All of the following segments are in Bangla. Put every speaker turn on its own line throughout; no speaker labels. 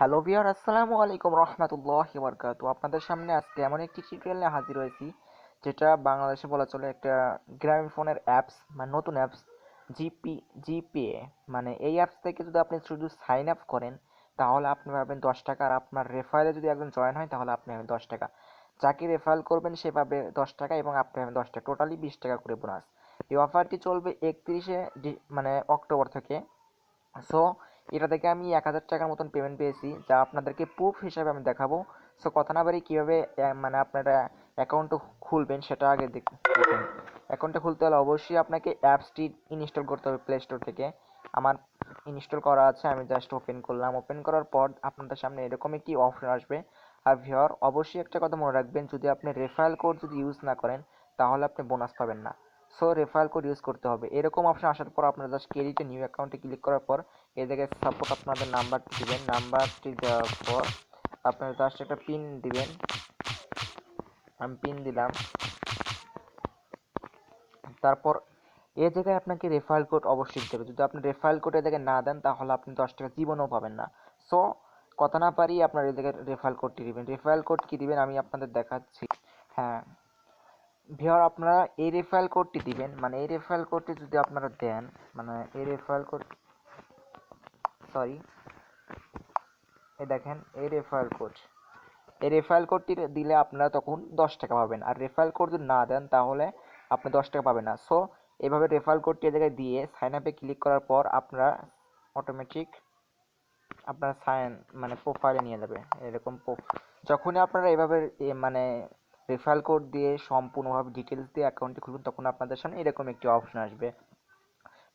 হ্যালো ভিউয়ার, আসসালামু আলাইকুম রহমতুল্লাহি ওয়া বারাকাতুহু। আপনাদের সামনে আজকে এমন একটি টিউটোরিয়াল নিয়ে হাজির হয়েছি যেটা বাংলাদেশে বলা চলে একটা গ্রামীণ ফোনের অ্যাপস, মানে নতুন অ্যাপস। জিপে, মানে এই অ্যাপস থেকে যদি আপনি শুধু সাইন আপ করেন তাহলে আপনি পাবেন 10 টাকা, আর আপনার রেফারেলে যদি একজন জয়েন হয় তাহলে আপনি পাবেন 10 টাকা। যাকে রেফারেল করবেন সে পাবে 10 টাকা এবং আপনি পাবেন 10 টাকা, টোটালি 20 টাকা করে বোনাস। এই অফারটি চলবে 31শে মানে অক্টোবর থেকে। সো এটা থেকে আমি 1000 টাকার মতন পেমেন্ট পেয়েছি, যা আপনাদেরকে প্রুফ হিসাবে আমি দেখাবো। সো কথা না বাড়ি কীভাবে মানে আপনারা অ্যাকাউন্টটা খুলবেন সেটা আগে দেখুন। অ্যাকাউন্টটা খুলতে হলে অবশ্যই আপনাকে অ্যাপসটি ইনস্টল করতে হবে প্লে স্টোর থেকে। আমার ইনস্টল করা আছে, আমি জাস্ট ওপেন করলাম। ওপেন করার পর আপনাদের সামনে এরকম একটি অপশন আসবে। আর ভিউয়ার, অবশ্যই একটা কথা মনে রাখবেন, যদি আপনি রেফারেল কোড যদি ইউজ না করেন তাহলে আপনি বোনাস পাবেন না। সো রেফারেল কোড ইউজ করতে হবে। এরকম অপশন আসার পর আপনারা জাস্ট ক্রেডিট নিউ অ্যাকাউন্টে ক্লিক করার পর এই জায়গায় সাপোর্ট আপনাদের নাম্বারটি দিবেন। নাম্বারটি দেওয়ার পর আপনারা জাস্ট একটা পিন দিবেন। আমি পিন দিলাম। তারপর এই জায়গায় আপনাকে রেফারেল কোড অবশ্যই দেবে। যদি আপনি রেফারেল কোড এই জায়গায় না দেন তাহলে আপনি 10 টাকা জীবনেও পাবেন না। সো কথা না পারি আপনার এই জায়গায় রেফারেল কোডটি দিবেন। রেফারেল কোড কি দিবেন আমি আপনাদের দেখাচ্ছি। হ্যাঁ ভিউয়ার, আপনারা এই রেফারেল কোডটি দিবেন। মানে এই রেফারেল কোডটি যদি আপনারা দেন, মানে এই রেফারেল কোড, সরি, এই দেখেন এই রেফারেল কোড, এই রেফারেল কোডটি দিলে আপনারা তখন 10 টাকা পাবেন। আর রেফারেল কোড যদি না দেন তাহলে আপনি 10 টাকা পাবেন না। সো এভাবে রেফারেল কোডটি এ জায়গায় দিয়ে সাইন আপে ক্লিক করার পর আপনারা অটোমেটিক আপনার সাইন মানে প্রোফাইলে নিয়ে যাবে। এরকম যখনই আপনারা এভাবে মানে রেফারেল কোড দিয়ে সম্পূর্ণভাবে ডিটেলস দিয়ে অ্যাকাউন্টটি খুলবেন তখন আপনাদের সামনে এরকম একটি অপশন আসবে।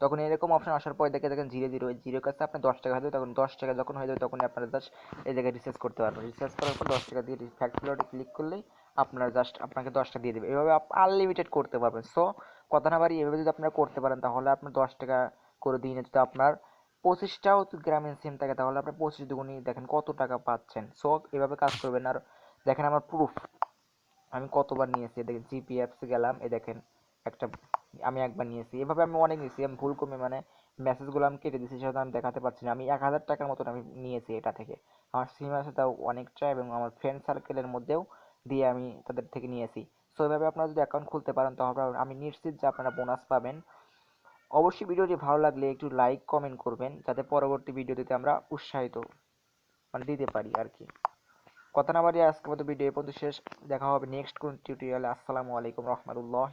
তখন এরকম অপশন আসার পর দেখেন জিরো জিরো জিরো কাছে আপনার 10 টাকা হয়ে যাবে। তখন 10 টাকা যখন হয়ে যাবে তখন আপনারা জাস্ট এই জায়গায় রিচার্জ করতে পারবেন। রিচার্জ করার পর 10 টাকা দিয়ে ফ্যাক্ট ফ্লোরে ক্লিক করলেই আপনারা জাস্ট আপনাকে 10 টাকা দিয়ে দেবে। এভাবে আনলিমিটেড করতে পারবেন। সো কথা না বাড়ি এভাবে যদি আপনারা করতে পারেন তাহলে আপনার 10 টাকা করে দিনে যদি আপনার 25টাও গ্রামীণ সিম থাকে তাহলে আপনি 25 দুগুণই দেখেন কত টাকা পাচ্ছেন। সো এভাবে কাজ করবেন। আর দেখেন আমার প্রুফ আমি কতবার নিয়েছি। দেখেন জিপি অ্যাপসে গেলাম, এই দেখেন একটা আমি একবার নিয়েছি। এভাবে আমি অনেক নিয়েছি। আমি ভুল করে মানে মেসেজগুলো আমি কেটে দিয়েছি, সেটা আমি দেখাতে পারছি না। আমি 1000 টাকার মতন আমি নিয়েছি এটা থেকে। আমার সিম আছে তাও অনেকটা, এবং আমার ফ্রেন্ড সার্কেলের মধ্যেও দিয়ে আমি তাদের থেকে নিয়েছি। সো এভাবে আপনারা যদি অ্যাকাউন্ট খুলতে পারেন তাহলে আমি নিশ্চিত যে আপনারা বোনাস পাবেন। অবশ্যই ভিডিওটি ভালো লাগলে একটু লাইক কমেন্ট করবেন যাতে পরবর্তী ভিডিও দিতে আমরা উৎসাহিত মানে দিতে পারি আর কি। কথা না বাড়িয়ে আজকের মতো ভিডিও এই পর্যন্ত শেষ। দেখা হবে নেক্সট কোন টিউটোরিয়ালে। আসসালামু আলাইকুম রহমতুল্লাহ।